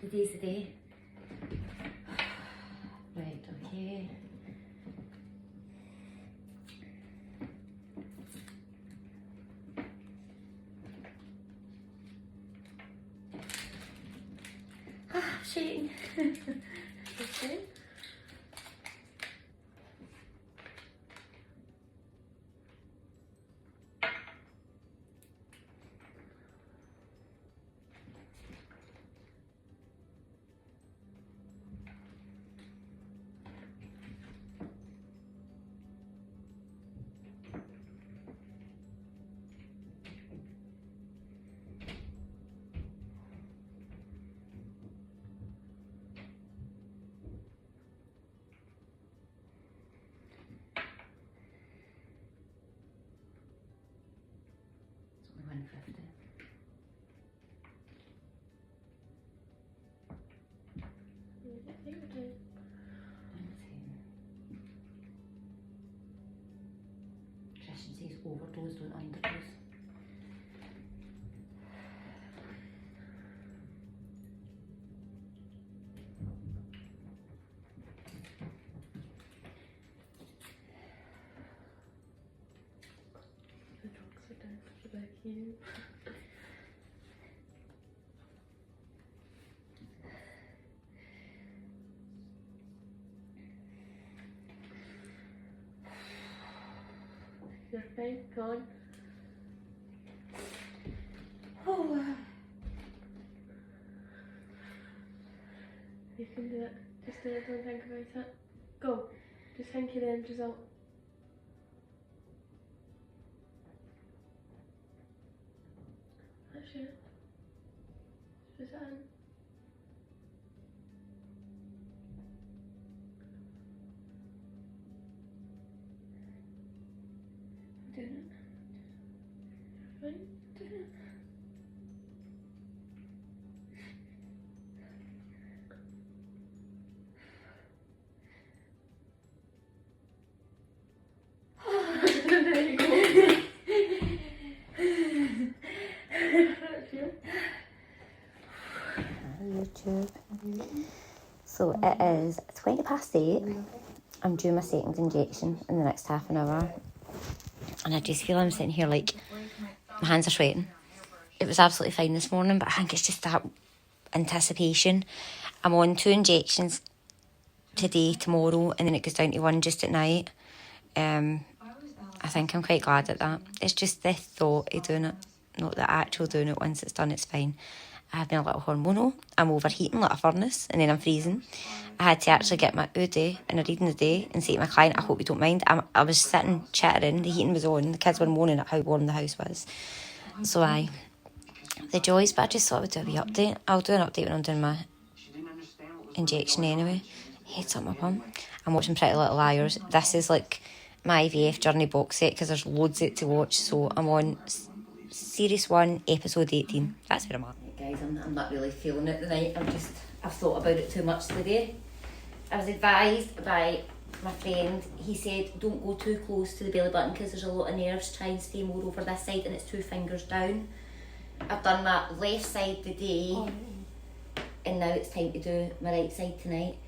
Today's the day. Right, okay. Shaking. Okay. It's only 150. Tristan says overdose, don't underdose. The drugs are down for the you. You're fine, go on. Oh, You can do it. Just do it, don't think about it. Go. Just think of the end result. That's it. Just put it in. I'm doing it. Right? Doing it. There you go. That's it. YouTube. So it is 20 past 8. I'm due my second injection in the next half an hour. And I just feel I'm sitting here like my hands are sweating. It was absolutely fine this morning, but I think it's just that anticipation. I'm on 2 injections today, tomorrow, and then it goes down to 1 just at night. I think I'm quite glad at that. It's just the thought of doing it, not the actual doing it. Once it's done, it's fine. I have been a little hormonal. I'm overheating like a furnace, and then I'm freezing. I had to actually get my Uday and a reading the day and say to my client, I hope you don't mind. I was sitting, chattering, the heating was on, the kids were moaning at how warm the house was. So the joys, but I just thought I would do a wee update. I'll do an update when I'm doing my injection anyway. Heads up my bum. I'm watching Pretty Little Liars. This is like my IVF journey box set because there's loads of it to watch. So I'm on series 1, episode 18. That's where I'm at. Guys, I'm not really feeling it tonight. I've thought about it too much today. I was advised by my friend, he said don't go too close to the belly button because there's a lot of nerves. Try and stay more over this side, and it's 2 fingers down. I've done my left side today, and now it's time to do my right side tonight.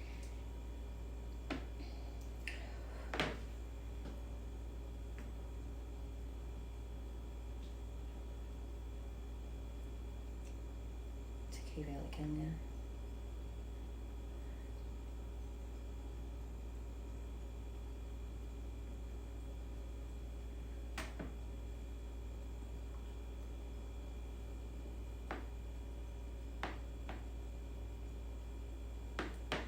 It's a key relic in there.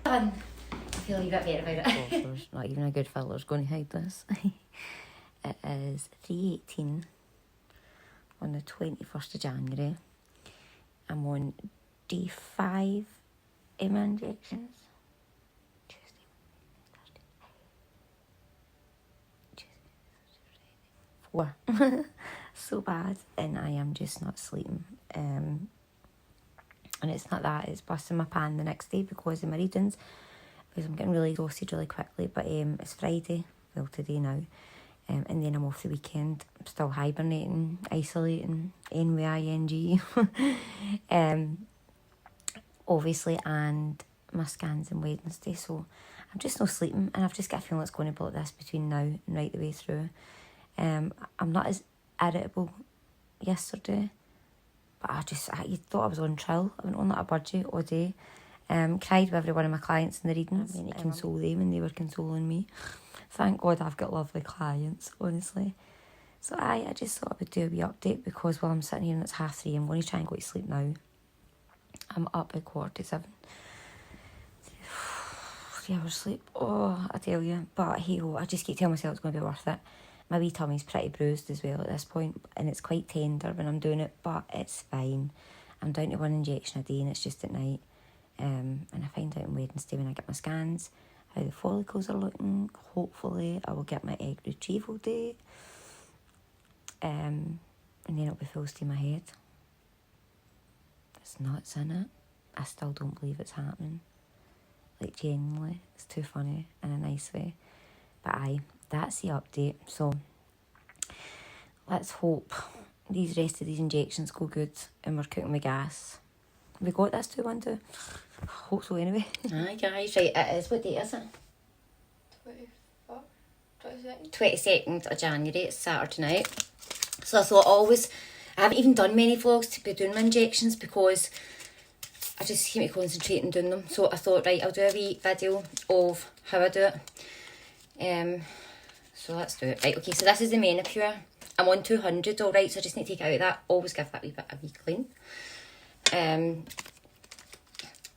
Done. I feel a wee bit better about it. There's not even a good filter's going to hide this. It is 3:18 on the 21st of January. I'm on D5 Emma injections. Tuesday, Thursday, 4. So bad, and I am just not sleeping. And it's not that, it's busting my pan the next day because of my readings, because I'm getting really exhausted really quickly. But it's Friday, well today now, and then I'm off the weekend. I'm still hibernating, isolating, N-Y-I-N-G. obviously, and my scan's on Wednesday, so I'm just not sleeping, and I've just got a feeling it's going to be like this between now and right the way through. I'm not as irritable yesterday, but you thought I was on trial. I went on like a budget all day. Cried with every one of my clients in the readings. I mean, to console them and they were consoling me. Thank God I've got lovely clients, honestly. So I just thought I would do a wee update, because while I'm sitting here and it's 3:30, I'm going to try and go to sleep now. I'm up at 7:15. 3 hours sleep. Oh, I tell you. But hey ho, I just keep telling myself it's going to be worth it. My wee tummy's pretty bruised as well at this point, and it's quite tender when I'm doing it, but it's fine. I'm down to 1 injection a day, and it's just at night. And I find out on Wednesday when I get my scans how the follicles are looking. Hopefully I will get my egg retrieval date. And then it'll be full steam ahead. There's nuts in it. I still don't believe it's happening. Like, genuinely, it's too funny in a nice way. But that's the update. So let's hope these rest of these injections go good and we're cooking with gas. We got this 212. Hope so anyway. Aye guys, right, it is. What date is it? 22nd of January. It's Saturday night. So I thought I haven't even done many vlogs to be doing my injections, because I just keep me concentrating on doing them. So I thought, right, I'll do a wee video of how I do it. So let's do it. Right, okay, so this is the manicure. I'm on 200, alright, so I just need to take it out of that. Always give that wee bit a wee clean.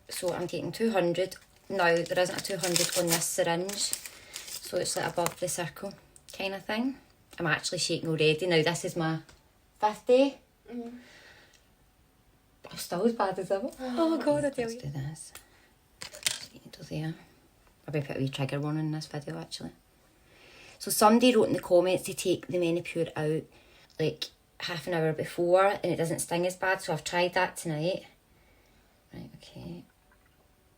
So I'm taking 200. Now, there isn't a 200 on this syringe, so it's like above the circle kind of thing. I'm actually shaking already. Now, this is my 5th day. I'm still as bad as ever. Oh God, I tell you. Let's do this. Just there. I'll be put a wee trigger warning in this video, actually. So somebody wrote in the comments to take the Menopur out like half an hour before, and it doesn't sting as bad, so I've tried that tonight. Right, okay.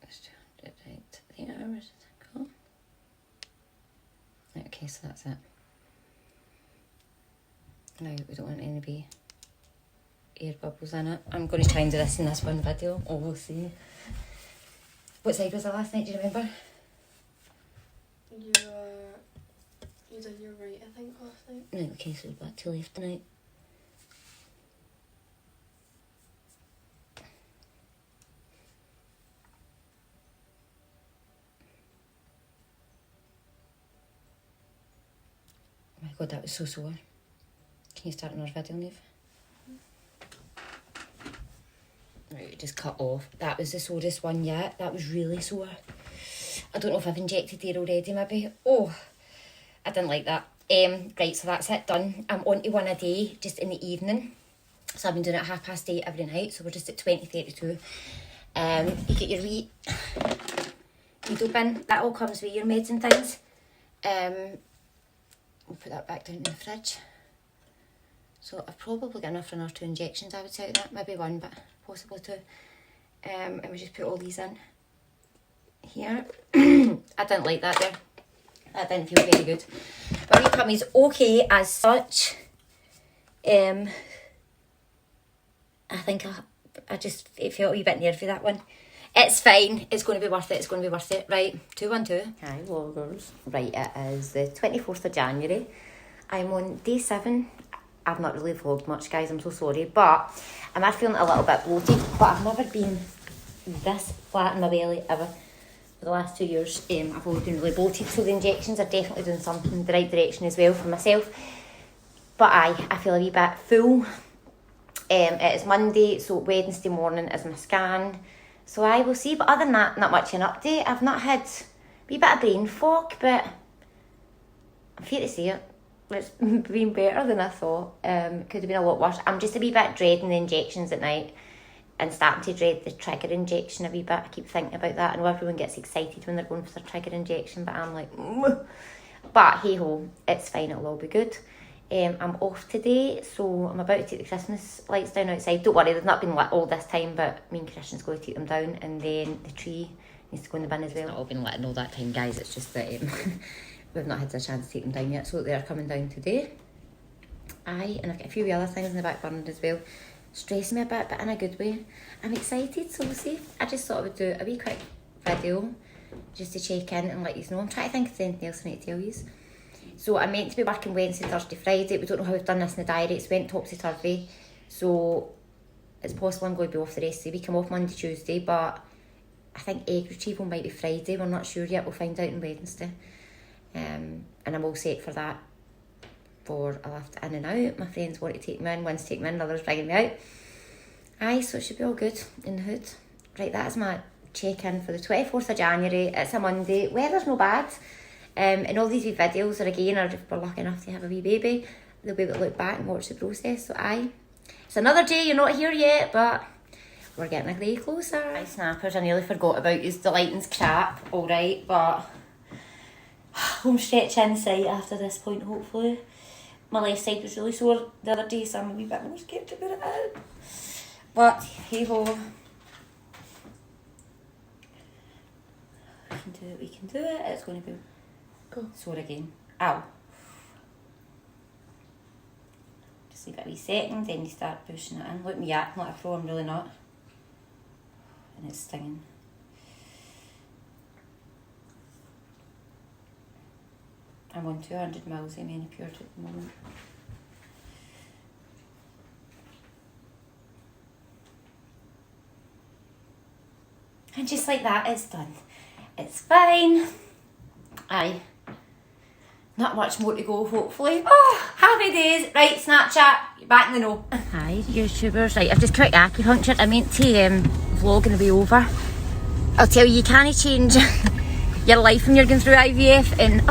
Let's do it right there. Where's it go? Right, okay, so that's it. Now, we don't want any to be air bubbles in it. I'm going to try and do this in this one video. Oh, we'll see. What side was it last night, do you remember? You did your right, I think, last night. Right, okay, so we're back to left tonight. Oh my God, that was so sore. Can you start another video, Neve? Right, it just cut off. That was the sorest one yet. That was really sore. I don't know if I've injected there already, maybe. Oh, I didn't like that. Right, so that's it, done. I'm on to 1 a day, just in the evening. So I've been doing it at 8:30 every night, so we're just at 20:32. You get your wee needle bin. That all comes with your meds and things. We'll put that back down in the fridge. So I've probably got enough for another 2 injections, I would say, that. Maybe 1, but possibly 2. And we just put all these in here. I didn't like that there. That didn't feel very good. My wee tummy's okay as such. I think it felt a wee bit nervy, that one. It's fine. It's going to be worth it. It's going to be worth it. Right, 212. Hi, vloggers. Right, it is the 24th of January. I'm on day 7. I've not really vlogged much, guys. I'm so sorry. But I'm feeling a little bit bloated. But I've never been this flat in my belly ever. For the last 2 years, I've always been really bloated. So the injections are definitely doing something in the right direction as well for myself. But I feel a wee bit full. It is Monday, so Wednesday morning is my scan. So I will see. But other than that, not much of an update. I've not had a wee bit of brain fog, but I'm fair to say it. It's been better than I thought. It could have been a lot worse. I'm just a wee bit dreading the injections at night and starting to dread the trigger injection a wee bit. I keep thinking about that. I know everyone gets excited when they're going for their trigger injection, but I'm like, But hey ho, it's fine, it'll all be good. I'm off today, so I'm about to take the Christmas lights down outside. Don't worry, they've not been lit all this time, but me and Christian's going to take them down, and then the tree needs to go in the bin as well. It's not all been lit all that time, guys. It's just that we've not had a chance to take them down yet, so they're coming down today. And I've got a few other things in the back burner as well. stressing me a bit, but in a good way. I'm excited, so we'll see. I just thought I would do a wee quick video just to check in and let you know. I'm trying to think if there's anything else I need to tell you. So I'm meant to be working Wednesday, Thursday, Friday. We don't know how we've done this in the diary. It's went topsy-turvy. So it's possible I'm going to be off the rest of the week. I'm off Monday, Tuesday, but I think egg retrieval might be Friday. We're not sure yet. We'll find out on Wednesday. And I'm all set for that. For a lift in and out. My friends want to take me in. One's taking me in, others bringing me out. Aye, so it should be all good in the hood. Right, that is my check-in for the 24th of January. It's a Monday. Weather's no bad. And all these wee videos are again, or if we're lucky enough to have a wee baby, they'll be able to look back and watch the process. So aye, it's another day, you're not here yet, but we're getting a grey closer. Aye, snappers, I nearly forgot about you. The lighting's crap, alright, but home stretch in sight after this point, hopefully. My left side was really sore the other day, so I'm a wee bit more scared to put it in. But hey ho, we can do it, we can do it. It's going to be sore again. Ow. Just leave it a wee second, then you start pushing it in. Look me acting like a pro, I'm really not. And it's stinging. I'm on 200 mils of manicure at the moment. And just like that, it's done. It's fine. Aye. Not much more to go, hopefully. Oh, happy days. Right, Snapchat, you're back in the know. Hi, YouTubers. Right, I've just quick acupuncture. I meant to vlog and be over. I'll tell you, you can't change your life when you're going through IVF. And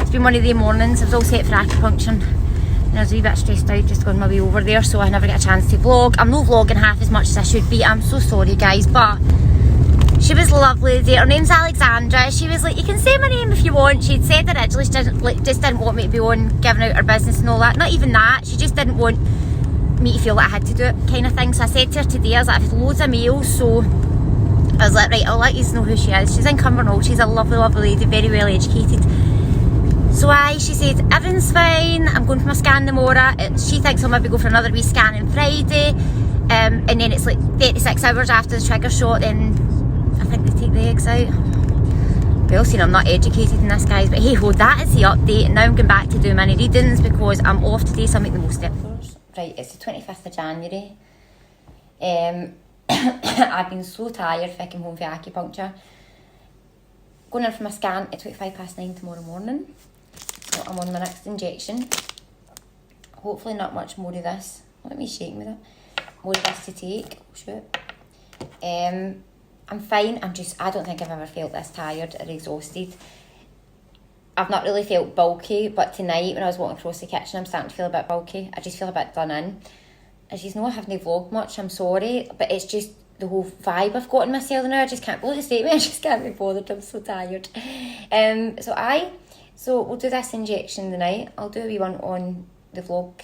it's been one of the mornings. I was all set for acupuncture. And I was a wee bit stressed out just on my way over there, so I never get a chance to vlog. I'm not vlogging half as much as I should be. I'm so sorry, guys, but she was lovely. Her name's Alexandra. She was like, you can say my name if you want. She'd said originally she just didn't want me to be on giving out her business and all that. Not even that. She just didn't want me to feel like I had to do it, kind of thing. So I said to her today, I was like, I've had loads of mails, so I was like, right, I'll let you know who she is. She's in Cumbernauld. She's a lovely, lovely lady, very well educated. So she said, everything's fine. I'm going for my scan tomorrow. She thinks I'll maybe go for another wee scan on Friday. And then it's like 36 hours after the trigger shot, then I think they take the eggs out. Well, seen I'm not educated in this, guys, but hey ho, that is the update. Now I'm going back to do many readings because I'm off today, so I'll make the most of it. Right, it's the 25th of January. I've been so tired if I came home for acupuncture. Going in for my scan at 9:25 tomorrow morning. So I'm on my next injection. Hopefully not much more of this. Let me shake with it. More of this to take. Oh, shoot. I'm fine. I don't think I've ever felt this tired or exhausted. I've not really felt bulky, but tonight when I was walking across the kitchen, I'm starting to feel a bit bulky. I just feel a bit done in. As you know, I haven't vlogged much, I'm sorry, but it's just the whole vibe I've got in myself now. I just can't believe the statement. I just can't be bothered. I'm so tired. So we'll do this injection tonight. I'll do a wee one on the vlog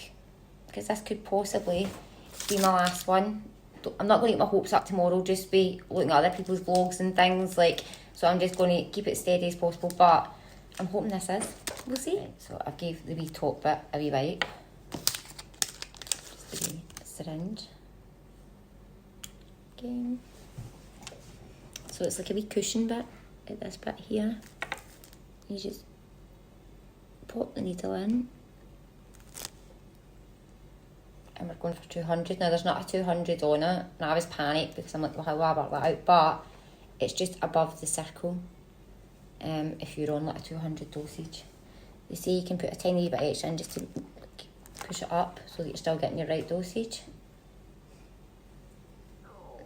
because this could possibly be my last one. I'm not going to get my hopes up tomorrow, just be looking at other people's vlogs and things, like, so I'm just going to keep it steady as possible, but I'm hoping this is. We'll see. So I gave the wee top bit a wee bite. Just a wee syringe. Okay. So it's like a wee cushion bit at this bit here. You just pop the needle in. And we're going for 200. Now there's not a 200 on it, and I was panicked because I'm like, well, how will I work that out? But it's just above the circle. If you're on like a 200 dosage, they say you can put a tiny bit extra in just to push it up so that you're still getting your right dosage.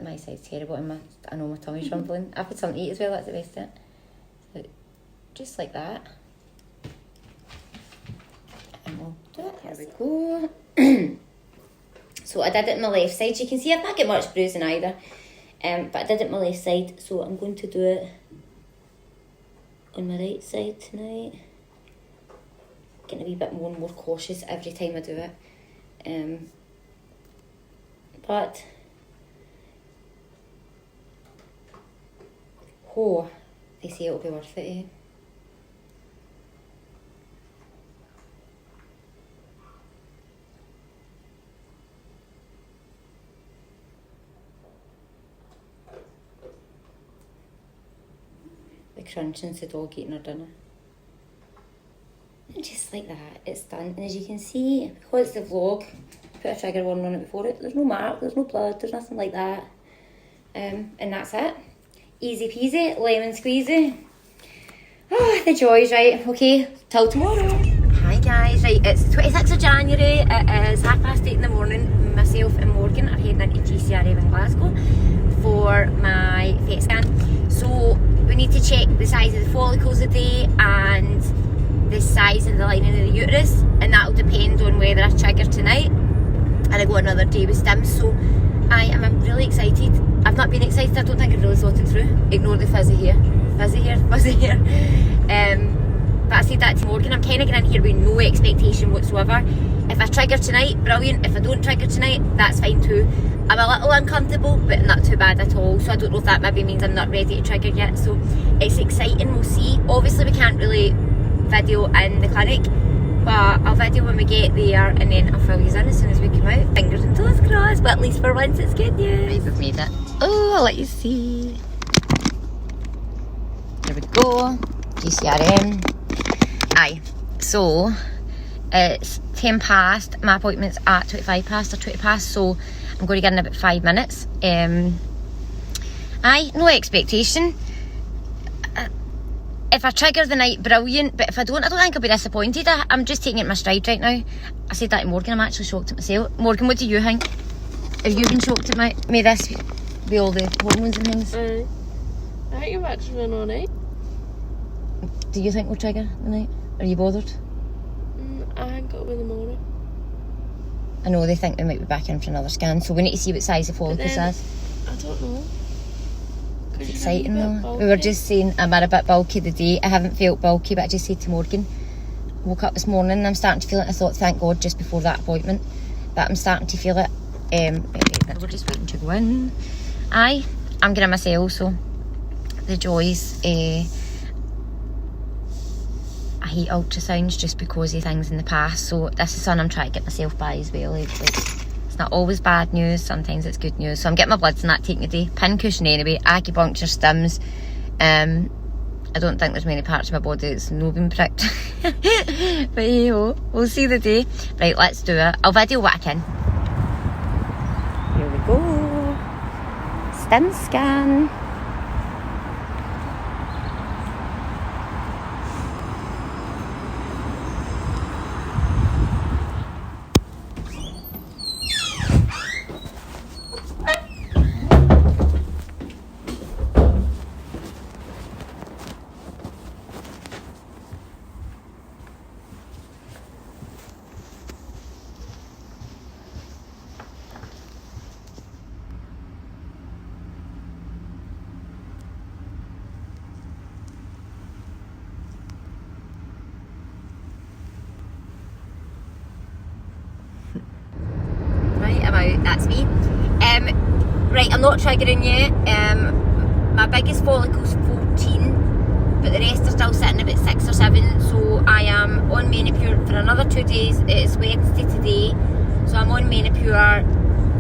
My side's terrible, and I know my tummy's rumbling. I've had something to eat as well. That's the best of it. So just like that, and we'll do it. Here we go. So I did it on my left side. You can see I've not got much bruising either. But I did it on my left side. So I'm going to do it on my right side tonight. Getting a wee bit more and more cautious every time I do it. But they say it'll be worth it, eh? crunching the dog eating her dinner. And just like that, it's done. And as you can see, because it's the vlog, put a trigger warning on it before it. There's no mark, there's no blood, there's nothing like that. And that's it. Easy peasy, lemon squeezy. Oh, the joys, right? Okay, till tomorrow. Hi guys, right, it's the 26th of January. It is 8:30 in the morning. Myself and Morgan are heading into GCRM in Glasgow for my FET scan. So we need to check the size of the follicles a day and the size of the lining of the uterus, and that will depend on whether I trigger tonight and I go another day with stims. So I'm really excited. I've not been excited, I don't think I've really thought it through. Ignore the fuzzy hair. But I said that to Morgan, I'm kind of going in here with no expectation whatsoever. If I trigger tonight, brilliant. If I don't trigger tonight, that's fine too. I'm a little uncomfortable, but not too bad at all. So I don't know if that maybe means I'm not ready to trigger yet. So it's exciting, we'll see. Obviously we can't really video in the clinic, but I'll video when we get there, and then I'll fill you in as soon as we come out. Fingers and toes crossed, but at least for once it's good news. Right, we've made it. Oh, I'll let you see. There we go. GCRM. Aye. So it's 10 past. My appointment's at 25 past or 20 past, so I'm going to get in about 5 minutes. Aye, no expectation. If I trigger the night, brilliant, but if I don't think I'll be disappointed. I'm just taking it in my stride right now. I said that to Morgan, I'm actually shocked at myself. Morgan, what do you think? Have you been shocked at me this with all the hormones and things? I think you've actually been alright. Do you think we'll trigger the night? Are you bothered? I think it'll be tomorrow. I know they think we might be back in for another scan, so we need to see what size the follicles is. I don't know. It's exciting though. We were just saying I'm a bit bulky today. I haven't felt bulky, but I just said to Morgan, woke up this morning and I'm starting to feel it. I thought, thank God, just before that appointment, but I'm starting to feel it. We're just waiting to go in. Aye, I'm getting myself, so the joys. I hate ultrasounds just because of things in the past, so this is something I'm trying to get myself by as well. It's not always bad news, sometimes it's good news. So I'm getting my bloods and that taken today. Pin cushion anyway, acupuncture, stims. I don't think there's many parts of my body that's not been pricked. But hey ho, we'll see the day. Right, let's do it. I'll video what I can. Here we go. Stim scan. That's me. Right, I'm not triggering yet. My biggest follicle's 14, but the rest are still sitting about 6 or 7. So I am on Menopur for another 2 days. It's Wednesday today, so I'm on Menopur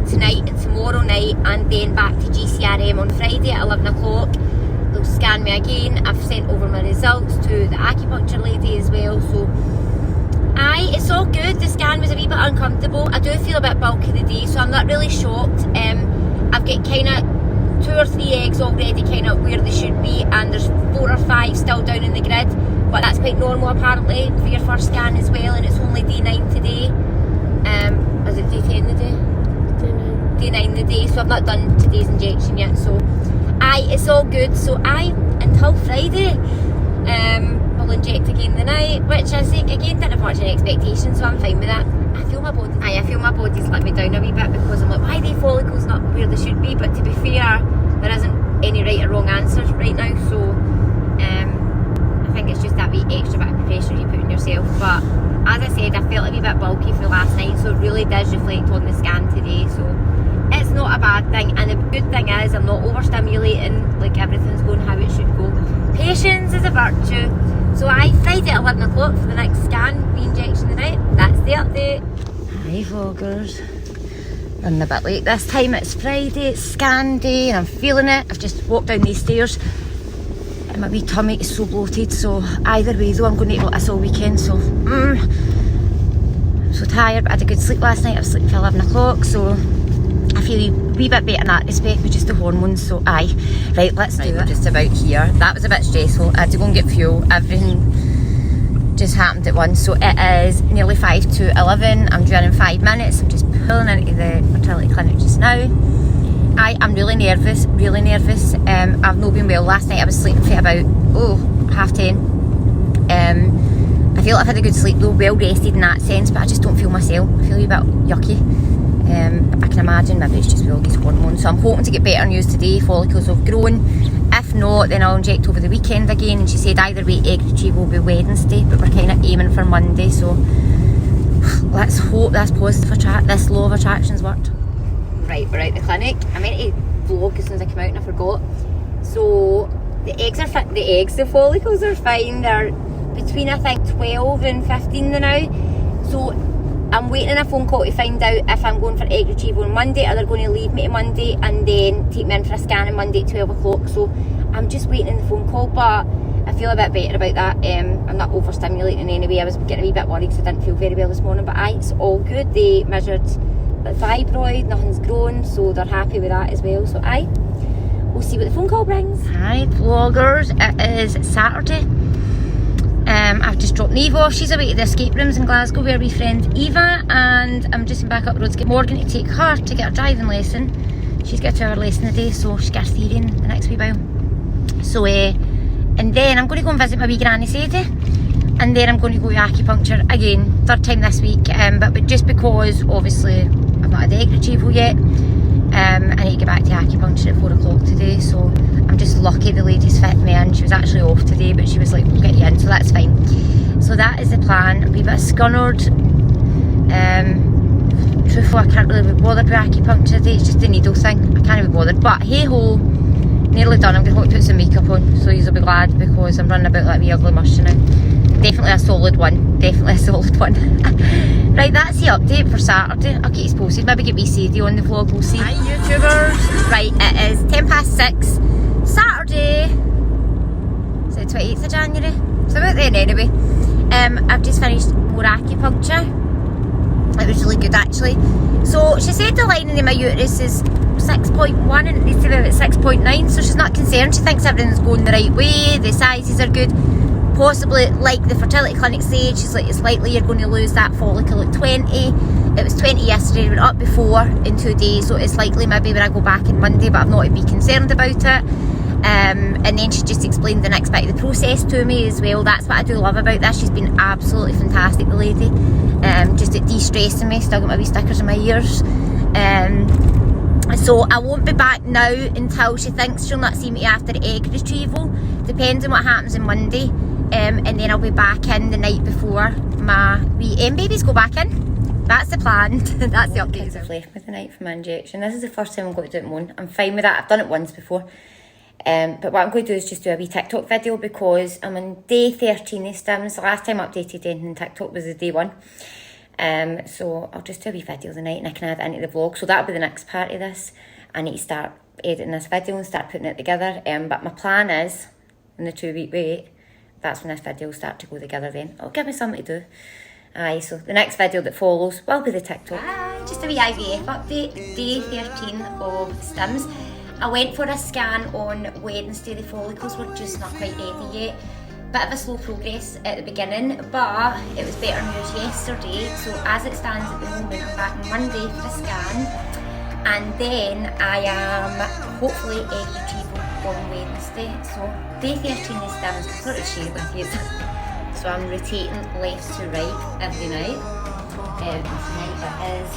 tonight and tomorrow night, and then back to GCRM on Friday at 11 o'clock. They'll scan me again. I've sent over my results to the acupuncture lady as well. So aye, it's all good. The scan was a wee bit uncomfortable. I do feel a bit bulky today, so I'm not really shocked. I've got kind of 2 or 3 eggs already kind of where they should be, and there's 4 or 5 still down in the grid, but that's quite normal apparently for your first scan as well, and it's only day 9 today. Is it day 10 the day? Day 9 the day, so I've not done today's injection yet, so aye, it's all good. So aye, until Friday. I'll inject again the night, which I say again didn't have much an expectation, so I'm fine with that. I feel my body's let me down a wee bit, because I'm like, why are the follicles not where they should be? But to be fair, there isn't any right or wrong answers right now, so I think it's just that wee extra bit of pressure you put on yourself. But as I said, I felt a wee bit bulky for last night, so it really does reflect on the scan today, so it's not a bad thing. And the good thing is I'm not overstimulating, like everything's going how it should go. Patience is a virtue. So Friday at 11 o'clock for the next scan, re-injection tonight. That's the update. Hi vloggers. Running a bit late this time. It's Friday, it's scan day, and I'm feeling it. I've just walked down these stairs in my wee tummy is so bloated, so either way though I'm going to eat like this all weekend, so I'm so tired, but I had a good sleep last night. I was sleeping till 11 o'clock, so I feel a wee bit better in that respect with just the hormones, so aye. Right, let's do it. We're just about here. That was a bit stressful. I had to go and get fuel. Everything just happened at once. So it is nearly 5 to 11. I'm due in 5 minutes. I'm just pulling into the fertility clinic just now. I'm really nervous, really nervous. I've not been well. Last night I was sleeping for about 10:30. I feel like I've had a good sleep though, well rested in that sense, but I just don't feel myself. I feel a bit yucky. But I can imagine maybe it's just with all these hormones. So I'm hoping to get better news today. Follicles have grown. If not, then I'll inject over the weekend again. And she said either way, egg retrieval will be Wednesday, but we're kind of aiming for Monday. So let's hope this this law of attraction's worked. Right, we're out the clinic. I meant to vlog as soon as I came out and I forgot. So the follicles are fine. They're between I think 12 and 15 now. So I'm waiting on a phone call to find out if I'm going for egg retrieval on Monday, or they're going to leave me to Monday and then take me in for a scan on Monday at 12 o'clock. So I'm just waiting on the phone call, but I feel a bit better about that. I'm not overstimulating anyway. I was getting a wee bit worried because I didn't feel very well this morning, but it's all good. They measured the fibroid, nothing's grown, so they're happy with that as well. So we'll see what the phone call brings. Hi vloggers, it is Saturday. I've just dropped Neve off. She's away to the escape rooms in Glasgow with her wee friend Eva, and I'm just back up the road to get Morgan to take her to get her driving lesson. She's got a 2-hour lesson a day, so she gets theory in the next wee while. So and then I'm going to go and visit my wee granny Sadie, and then I'm going to go to acupuncture again, 3rd time this week, but just because obviously I've not had the egg retrieval yet, I need to get back to acupuncture at 4 o'clock today, so I'm just lucky the ladies fit me in. She was actually off today, but she was like, we'll get you in, so that's fine. So that is the plan. A wee bit scunnered. Truthfully, I can't really be bothered with acupuncture today. It's just the needle thing. I can't be bothered, but hey ho, nearly done. I'm going to have to put some makeup on, so you'll be glad, because I'm running about like a wee ugly mush now. Definitely a solid one. Definitely a solid one. Right, that's the update for Saturday. I'll get you posted. Maybe get wee Sadie on the vlog, we'll see. Hi YouTubers. Right, it is 6:10 Saturday. Is it the 28th of January? It's about then anyway. I've just finished more acupuncture. It was really good actually. So she said the lining in my uterus is 6.1 and it needs to be about 6.9, so she's not concerned. She thinks everything's going the right way, the sizes are good. Possibly, like the fertility clinic said, she's like, it's likely you're going to lose that follicle at 20. It was 20 yesterday, went up before in 2 days, so it's likely maybe when I go back on Monday, but I'm not to be concerned about it. And then she just explained the next bit of the process to me as well. That's what I do love about this. She's been absolutely fantastic, the lady. Just at de-stressing me. Still got my wee stickers in my ears. So I won't be back now until she thinks she'll not see me after egg retrieval. Depends on what happens on Monday. And then I'll be back in the night before my wee babies go back in. That's the plan. That's the update. I've left me the night for my injection. This is the first time I'm going to do it alone. I'm fine with that. I've done it once before. But what I'm going to do is just do a wee TikTok video, because I'm on day 13 of stims. The last time I updated anything on TikTok was the day 1. So I'll just do a wee video the night and I can add it into the vlog. So that'll be the next part of this. I need to start editing this video and start putting it together. But my plan is, in the 2-week wait, that's when this video will start to go together then. It'll give me something to do. So the next video that follows will be the TikTok. Hi, just a wee IVF update, day 13 of stims. I went for a scan on Wednesday. The follicles were just not quite ready yet. Bit of a slow progress at the beginning, but it was better news yesterday. So as it stands at the moment, I'm back on Monday for a scan, and then I am hopefully egg retrieval on Wednesday. So day 13 is stims. I thought I'd share it with you. So I'm rotating left to right every night. Tonight it is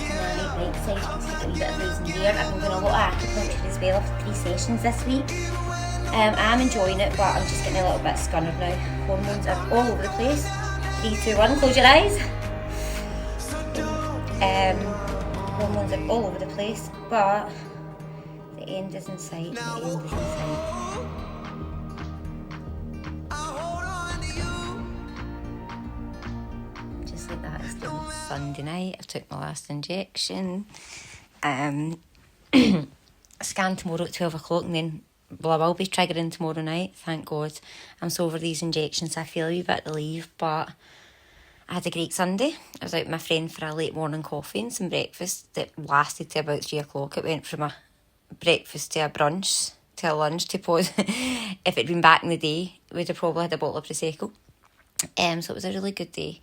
night side. You can see a wee bit of bruising there. I've been doing a lot of acupuncture as well for 3 sessions this week. I'm enjoying it, but I'm just getting a little bit scunnered now. Hormones are all over the place. 3, 2, 1, close your eyes. Hormones are all over the place, but the end is in sight. The end is in sight. Just like that. It's Sunday night. I took my last injection. Scan tomorrow at 12 o'clock, and then Well, I will be triggering tomorrow night, thank God. I'm so over these injections, I feel a wee bit relieved, but I had a great Sunday. I was out with my friend for a late morning coffee and some breakfast that lasted to about 3 o'clock. It went from a breakfast to a brunch to a lunch to pause. If it'd been back in the day, we'd have probably had a bottle of Prosecco. So it was a really good day.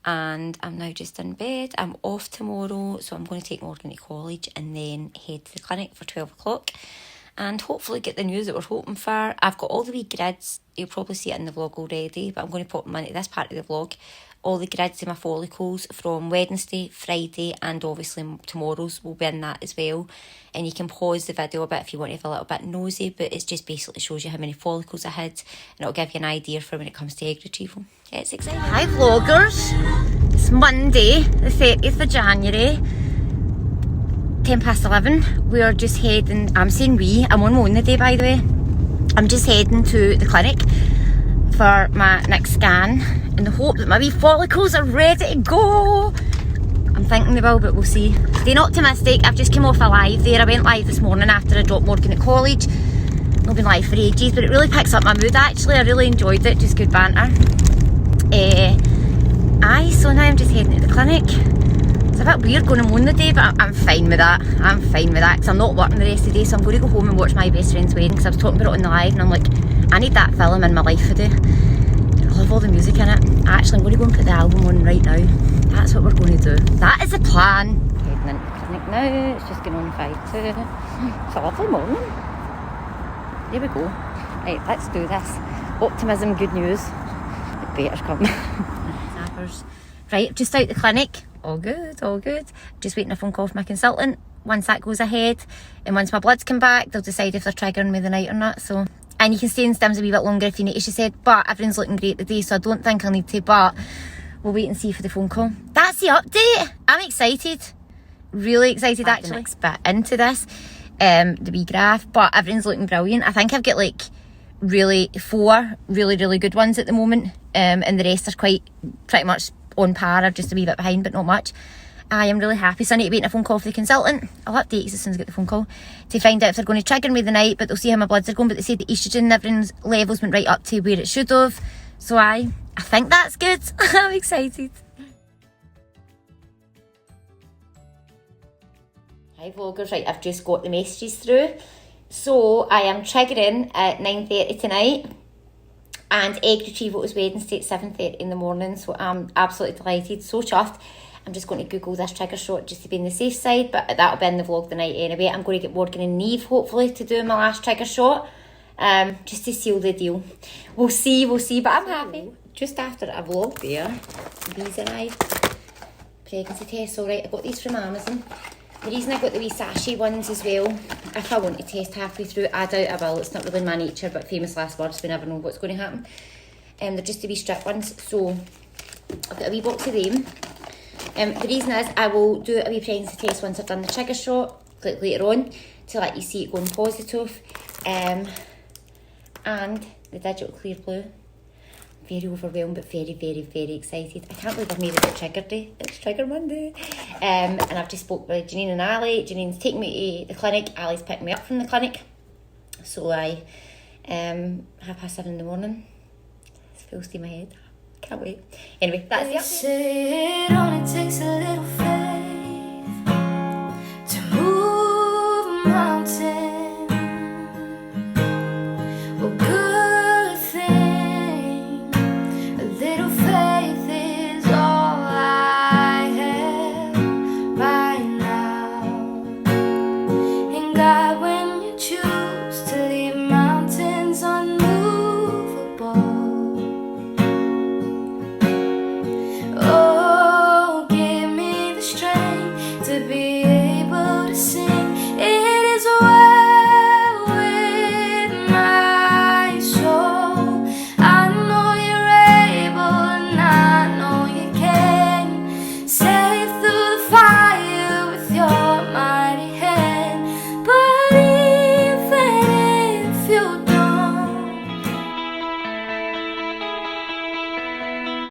And I'm now just in bed. I'm off tomorrow, so I'm going to take Morgan to college and then head to the clinic for 12 o'clock. And hopefully get the news that we're hoping for. I've got all the wee grids. You'll probably see it in the vlog already, but I'm going to pop them into this part of the vlog. All the grids of my follicles from Wednesday, Friday, and obviously tomorrow's will be in that as well. And you can pause the video a bit if you want to have a little bit nosy, but it just basically shows you how many follicles I had, and it'll give you an idea for when it comes to egg retrieval. Yeah, it's exciting. Hi vloggers, it's Monday the 30th of January. 11:10. We are just heading, I'm saying we, I'm on my own the day by the way. I'm just heading to the clinic for my next scan in the hope that my wee follicles are ready to go. I'm thinking they will, but we'll see. Staying optimistic. I've just come off a live there. I went live this morning after I dropped Morgan at college. I've been live for ages, but it really picks up my mood actually. I really enjoyed it, just good banter. So now I'm just heading to the clinic. It's a bit weird going home on the day, but I'm fine with that. I'm fine with that because I'm not working the rest of the day, so I'm going to go home and watch my best friend's wedding because I was talking about it on the live and I'm like, I need that film in my life today. I love all the music in it. Actually, I'm going to go and put the album on right now. That's what we're going to do. That is the plan. Heading into the clinic now. It's just going on 5 to. It's a lovely morning. There we go. Right, let's do this. Optimism, good news. It better come. Right, just out the clinic. All good, all good. Just waiting a phone call from my consultant. Once that goes ahead, and once my bloods come back, they'll decide if they're triggering me the night or not. So, and you can stay in stims a wee bit longer if you need to, she said. But everything's looking great today, so I don't think I'll need to. But we'll wait and see for the phone call. That's the update. I'm excited. Really excited actually. The next bit into this, the wee graph. But everything's looking brilliant. I think I've got like really 4 really good ones at the moment, and the rest are pretty much on par. I'm just a wee bit behind, but not much. I am really happy. So I need to wait on a phone call for the consultant. I'll update you as soon as I get the phone call to find out if they're going to trigger me the night, but they'll see how my bloods are going. But they said the estrogen and everything's levels went right up to where it should have. So I think that's good. I'm excited. Hi vloggers, right, I've just got the messages through. So I am triggering at 9:30 tonight. And egg retrieval is Wednesday at 7:30 in the morning. So I'm absolutely delighted, so chuffed. I'm just going to Google this trigger shot just to be on the safe side, but that'll be in the vlog the night anyway. I'm going to get Morgan and Neve hopefully to do my last trigger shot, just to seal the deal. We'll see, but I'm happy. Just after a vlog there, these arrived. Pregnancy tests, alright, I got these from Amazon. The reason I got the wee sachet ones as well, if I want to test halfway through, I doubt I will, it's not really my nature, but famous last words, we never know what's going to happen. They're just the wee strip ones, so I've got a wee box of them. The reason is I will do a wee pregnancy test once I've done the trigger shot, like later on, to let you see it going positive. And the digital clear blue. Very overwhelmed, but very excited. I can't believe I've made it a trigger day. It's Trigger Monday. And I've just spoke with Janine and Ali. Janine's taking me to the clinic. Ali's picking me up from the clinic. So I 7:30 in the morning. It's full steam ahead. Can't wait. Anyway, that's the update.